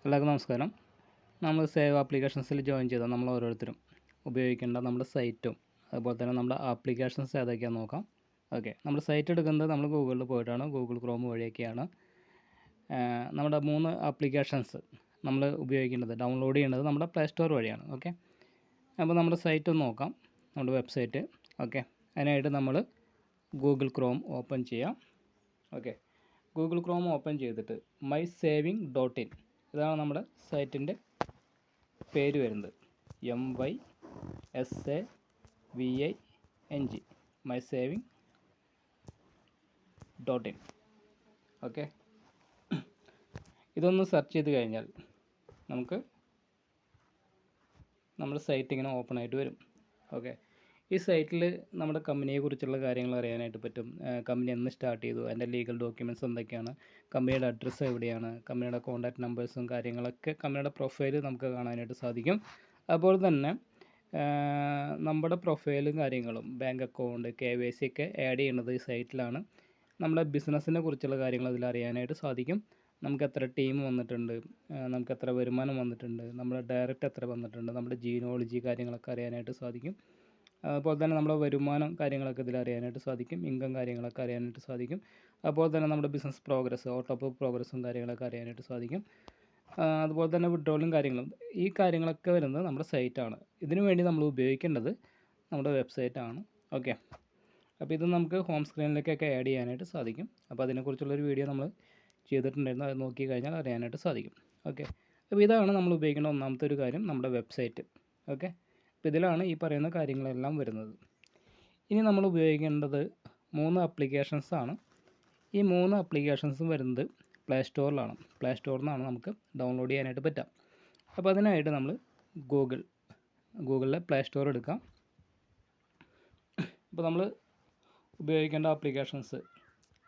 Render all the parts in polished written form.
എല്ലാവർക്കും നമസ്കാരം. നമ്മൾ സേവ് ആപ്ലിക്കേഷൻസിൽ ജോയിൻ ചെയ്താൽ നമ്മൾ ഓരോരുത്തരും ഉപയോഗിക്കേണ്ട നമ്മുടെ സൈറ്റും അതുപോലെ തന്നെ നമ്മുടെ ആപ്ലിക്കേഷൻസ് ഏതൊക്കെയാണെന്ന് നോക്കാം. ഓക്കെ, നമ്മുടെ സൈറ്റ് എടുക്കുന്നത് നമ്മൾ ഗൂഗിളിൽ പോയിട്ടാണ്, ഗൂഗിൾ ക്രോം വഴിയൊക്കെയാണ്. നമ്മുടെ 3 ആപ്ലിക്കേഷൻസ് നമ്മൾ ഉപയോഗിക്കേണ്ടത്, ഡൗൺലോഡ് ചെയ്യേണ്ടത് നമ്മുടെ പ്ലേ സ്റ്റോർ വഴിയാണ്. ഓക്കെ, അപ്പോൾ നമ്മുടെ സൈറ്റ് ഒന്ന് നോക്കാം, നമ്മുടെ വെബ്സൈറ്റ്. ഓക്കെ, അതിനായിട്ട് നമ്മൾ ഗൂഗിൾ ക്രോം ഓപ്പൺ ചെയ്യാം. ഓക്കെ, ഗൂഗിൾ ക്രോം ഓപ്പൺ ചെയ്തിട്ട് mysaving.in, ഇതാണ് നമ്മുടെ സൈറ്റിൻ്റെ പേര് വരുന്നത്. MYSAVING mysaving.in. ഓക്കെ, ഇതൊന്ന് സെർച്ച് ചെയ്ത് കഴിഞ്ഞാൽ നമുക്ക് നമ്മുടെ സൈറ്റ് ഇങ്ങനെ ഓപ്പൺ ആയിട്ട് വരും. ഓക്കെ, ഈ സൈറ്റിൽ നമ്മുടെ കമ്പനിയെക്കുറിച്ചുള്ള കാര്യങ്ങൾ അറിയാനായിട്ട് പറ്റും. കമ്പനി എന്ന് സ്റ്റാർട്ട് ചെയ്തു, അതിൻ്റെ ലീഗൽ ഡോക്യുമെൻറ്റ്സ് എന്തൊക്കെയാണ്, കമ്പനിയുടെ അഡ്രസ്സ് എവിടെയാണ്, കമ്പനിയുടെ കോൺടാക്റ്റ് നമ്പേഴ്സും കാര്യങ്ങളൊക്കെ, കമ്പനിയുടെ പ്രൊഫൈൽ നമുക്ക് കാണാനായിട്ട് സാധിക്കും. അതുപോലെ തന്നെ നമ്മുടെ പ്രൊഫൈലും കാര്യങ്ങളും ബാങ്ക് അക്കൗണ്ട് KYC ഒക്കെ ആഡ് ചെയ്യുന്നത് ഈ സൈറ്റിലാണ്. നമ്മുടെ ബിസിനസ്സിനെ കുറിച്ചുള്ള കാര്യങ്ങൾ അതിൽ അറിയാനായിട്ട് സാധിക്കും. നമുക്ക് എത്ര ടീം വന്നിട്ടുണ്ട്, നമുക്ക് എത്ര വരുമാനം വന്നിട്ടുണ്ട്, നമ്മുടെ ഡയറക്റ്റ് എത്ര വന്നിട്ടുണ്ട്, നമ്മുടെ ജീനോളജി കാര്യങ്ങളൊക്കെ അറിയാനായിട്ട് സാധിക്കും. അതുപോലെ തന്നെ നമ്മുടെ വരുമാനം കാര്യങ്ങളൊക്കെ ഇതിൽ അറിയാനായിട്ട് സാധിക്കും, ഇൻകം കാര്യങ്ങളൊക്കെ അറിയാനായിട്ട് സാധിക്കും. അതുപോലെ തന്നെ നമ്മുടെ ബിസിനസ് പ്രോഗ്രസ്, ഓട്ടോപ്പ് പ്രോഗ്രസ്സും കാര്യങ്ങളൊക്കെ അറിയാനായിട്ട് സാധിക്കും. അതുപോലെ തന്നെ വിഡ്രോളും കാര്യങ്ങളും, ഈ കാര്യങ്ങളൊക്കെ വരുന്നത് നമ്മുടെ സൈറ്റാണ്. ഇതിനു വേണ്ടി നമ്മൾ ഉപയോഗിക്കേണ്ടത് നമ്മുടെ വെബ്സൈറ്റാണ്. ഓക്കെ, അപ്പോൾ ഇത് നമുക്ക് ഹോം സ്ക്രീനിലേക്കൊക്കെ ആഡ് ചെയ്യാനായിട്ട് സാധിക്കും. അപ്പോൾ അതിനെക്കുറിച്ചുള്ളൊരു വീഡിയോ നമ്മൾ ചെയ്തിട്ടുണ്ടായിരുന്നു, അത് നോക്കി കഴിഞ്ഞാൽ അറിയാനായിട്ട് സാധിക്കും. ഓക്കെ, അപ്പോൾ ഇതാണ് നമ്മൾ ഉപയോഗിക്കേണ്ട ഒന്നാമത്തെ ഒരു കാര്യം, നമ്മുടെ വെബ്സൈറ്റ്. ഓക്കെ, അപ്പോൾ ഇതിലാണ് ഈ പറയുന്ന കാര്യങ്ങളെല്ലാം വരുന്നത്. ഇനി നമ്മൾ ഉപയോഗിക്കേണ്ടത് 3 ആപ്ലിക്കേഷൻസാണ്. ഈ 3 ആപ്ലിക്കേഷൻസും വരുന്നത് പ്ലേ സ്റ്റോറിലാണ്. പ്ലേ സ്റ്റോറിൽ നിന്നാണ് നമുക്ക് ഡൗൺലോഡ് ചെയ്യാനായിട്ട് പറ്റുക. അപ്പോൾ അതിനായിട്ട് നമ്മൾ ഗൂഗിളിലെ പ്ലേ സ്റ്റോർ എടുക്കാം. അപ്പോൾ നമ്മൾ ഉപയോഗിക്കേണ്ട ആപ്ലിക്കേഷൻസ്,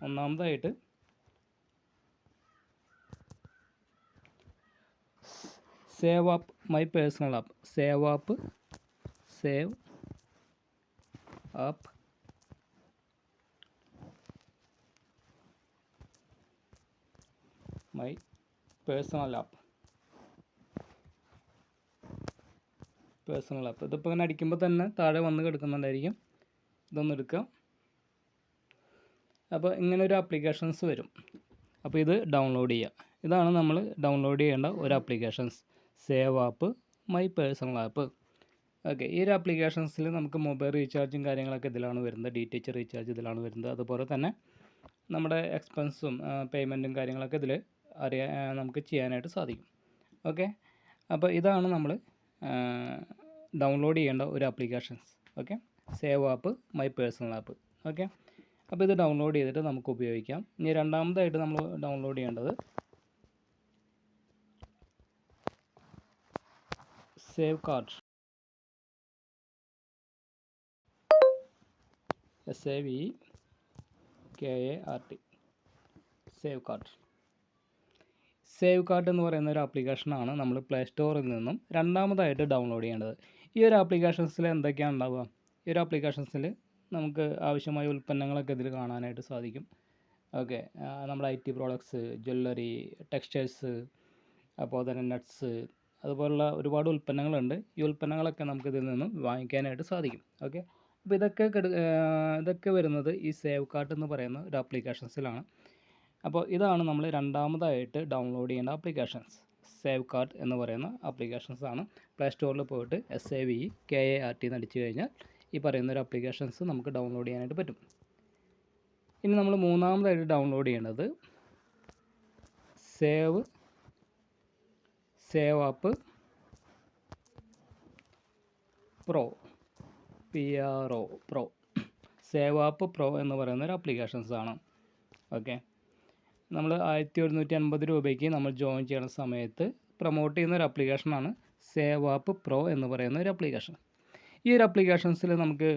ഒന്നാമതായിട്ട് save app, my personal app. Save app my personal app. ഇതിപ്പോൾ ഇങ്ങനെ അടിക്കുമ്പോൾ തന്നെ താഴെ വന്ന് കിടക്കുന്നുണ്ടായിരിക്കും, ഇതൊന്ന് എടുക്കുക. അപ്പോൾ ഇങ്ങനെ ഒരു ആപ്ലിക്കേഷൻസ് വരും. അപ്പോൾ ഇത് ഡൗൺലോഡ് ചെയ്യുക. ഇതാണ് നമ്മൾ ഡൗൺലോഡ് ചെയ്യേണ്ട ഒരു applications, save app, my personal app. Okay, ഈ ഒരു ആപ്ലിക്കേഷൻസിൽ നമുക്ക് മൊബൈൽ റീചാർജും കാര്യങ്ങളൊക്കെ ഇതിലാണ് വരുന്നത്, DTH റീചാർജ് ഇതിലാണ് വരുന്നത്. അതുപോലെ തന്നെ നമ്മുടെ എക്സ്പെൻസും പേയ്മെൻറ്റും കാര്യങ്ങളൊക്കെ ഇതിൽ നമുക്ക് ചെയ്യാനായിട്ട് സാധിക്കും. ഓക്കെ, അപ്പോൾ ഇതാണ് നമ്മൾ ഡൗൺലോഡ് ചെയ്യേണ്ട ഒരു applications. Okay, save app, my personal app. Okay, അപ്പോൾ ഇത് ഡൗൺലോഡ് ചെയ്തിട്ട് നമുക്ക് ഉപയോഗിക്കാം. ഇനി രണ്ടാമതായിട്ട് നമ്മൾ ഡൗൺലോഡ് ചെയ്യേണ്ടത് save cart. SAVEKART, save cart എന്ന് പറയുന്ന ഒരു ആപ്ലിക്കേഷനാണ് നമ്മൾ പ്ലേ സ്റ്റോറിൽ നിന്നും രണ്ടാമതായിട്ട് ഡൗൺലോഡ് ചെയ്യേണ്ടത്. ഈ ഒരു ആപ്ലിക്കേഷൻസിൽ എന്തൊക്കെയാണ് ഉണ്ടാവുക? ഈ ഒരു ആപ്ലിക്കേഷൻസിൽ നമുക്ക് ആവശ്യമായ ഉൽപ്പന്നങ്ങളൊക്കെ ഇതിൽ കാണാനായിട്ട് സാധിക്കും. ഓക്കെ, നമ്മുടെ IT പ്രോഡക്ട്സ്, ജ്വല്ലറി, ടെക്സ്റ്റൈൽസ്, അപ്പോൾ തന്നെ നട്ട്സ്, അതുപോലുള്ള ഒരുപാട് ഉൽപ്പന്നങ്ങളുണ്ട്. ഈ ഉൽപ്പന്നങ്ങളൊക്കെ നമുക്ക് ഇതിൽ നിന്നും വാങ്ങിക്കാനായിട്ട് സാധിക്കും. ഓക്കെ, അപ്പോൾ ഇതൊക്കെ വരുന്നത് ഈ സേവ് കാർട്ട് എന്ന് പറയുന്ന ഒരു ആപ്ലിക്കേഷൻസിലാണ്. അപ്പോൾ ഇതാണ് നമ്മൾ രണ്ടാമതായിട്ട് ഡൗൺലോഡ് ചെയ്യേണ്ട ആപ്ലിക്കേഷൻസ്. സേവ് കാർട്ട് എന്ന് പറയുന്ന ആപ്ലിക്കേഷൻസ് ആണ്. പ്ലേ സ്റ്റോറിൽ പോയിട്ട് SAVEKART എന്ന് അടിച്ചു കഴിഞ്ഞാൽ ഈ പറയുന്ന ഒരു ആപ്ലിക്കേഷൻസ് നമുക്ക് ഡൗൺലോഡ് ചെയ്യാനായിട്ട് പറ്റും. ഇനി നമ്മൾ മൂന്നാമതായിട്ട് ഡൗൺലോഡ് ചെയ്യേണ്ടത് save app pro, PRO. Save app pro എന്ന് പറയുന്ന ഒരു ആപ്ലിക്കേഷൻസ് ആണ്. ഓക്കെ, നമ്മൾ 1150 രൂപയ്ക്ക് നമ്മൾ ജോയിൻ ചെയ്യുന്ന സമയത്ത് പ്രൊമോട്ട് ചെയ്യുന്ന ഒരു ആപ്ലിക്കേഷനാണ് സേവ് ആപ്പ് പ്രോ എന്ന് പറയുന്ന ഒരു ആപ്ലിക്കേഷൻ. ഈ ഒരു ആപ്ലിക്കേഷൻസിൽ നമുക്ക്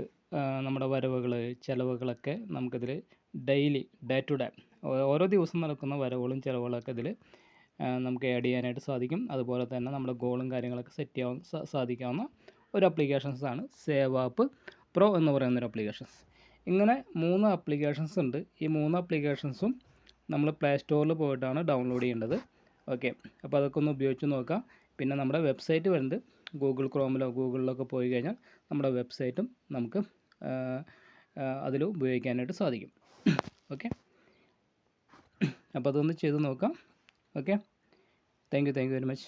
നമ്മുടെ വരവുകൾ, ചിലവുകളൊക്കെ നമുക്കിതിൽ ഡേ ടു ഡേ ഓരോ ദിവസം നടക്കുന്ന വരവുകളും ചിലവുകളൊക്കെ ഇതിൽ നമുക്ക് ആഡ് ചെയ്യാനായിട്ട് സാധിക്കും. അതുപോലെ തന്നെ നമ്മുടെ ഗോളും കാര്യങ്ങളൊക്കെ സെറ്റ് ചെയ്യാൻ സാധിക്കാവുന്ന ഒരു ആപ്ലിക്കേഷൻസാണ് സേവ് ആപ്പ് പ്രോ എന്ന് പറയുന്ന ഒരു ആപ്ലിക്കേഷൻസ്. ഇങ്ങനെ 3 ആപ്ലിക്കേഷൻസ് ഉണ്ട്. ഈ 3 ആപ്ലിക്കേഷൻസും നമ്മൾ പ്ലേ സ്റ്റോറിൽ പോയിട്ടാണ് ഡൗൺലോഡ് ചെയ്യേണ്ടത്. ഓക്കെ, അപ്പോൾ അതൊക്കെ ഒന്ന് ഉപയോഗിച്ച് നോക്കാം. പിന്നെ നമ്മുടെ വെബ്സൈറ്റ് വരുന്നത് ഗൂഗിൾ ക്രോമിലോ ഗൂഗിളിലൊക്കെ പോയി കഴിഞ്ഞാൽ നമ്മുടെ വെബ്സൈറ്റും നമുക്ക് അതിൽ ഉപയോഗിക്കാനായിട്ട് സാധിക്കും. ഓക്കെ, അപ്പോൾ അതൊന്ന് ചെയ്ത് നോക്കാം. Okay, thank you very much.